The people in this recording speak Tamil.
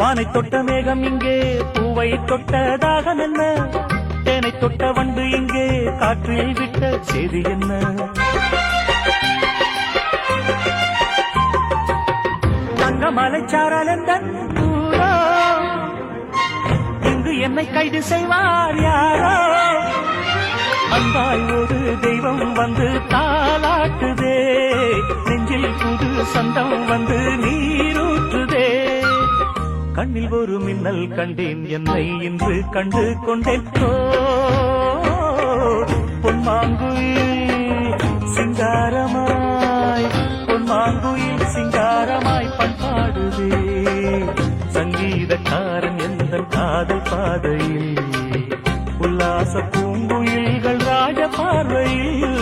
வானை தொட்ட மேகம் இங்கே பூவை தொட்ட தாகம் என்ன, தேனை தொட்ட வண்டு இங்கே காற்றில் விட்ட செய்தி என்ன. தங்க மலைச்சாரல் எந்த ஊரோ, இங்கு என்னை கைது செய்வார் யாரோ. அன்பாய் ஒரு தெய்வம் வந்து தாலாட்டுதே, நெஞ்சில் புது சொந்தம் வந்து நீரூற்றுதே. கண்ணில் ஒரு மின்னல் கண்டேன், என்னை இன்று கண்டு கொண்டேன். பொன்மாங்குயில் சிங்காரமாய், பொன்மாங்குயில் சிங்காரமாய் பண்பாடுதே. சங்கீதக்காரன் எந்த காதல் பாதையில், உல்லாச பூங்குயில்கள் ராஜ பார்வையில்.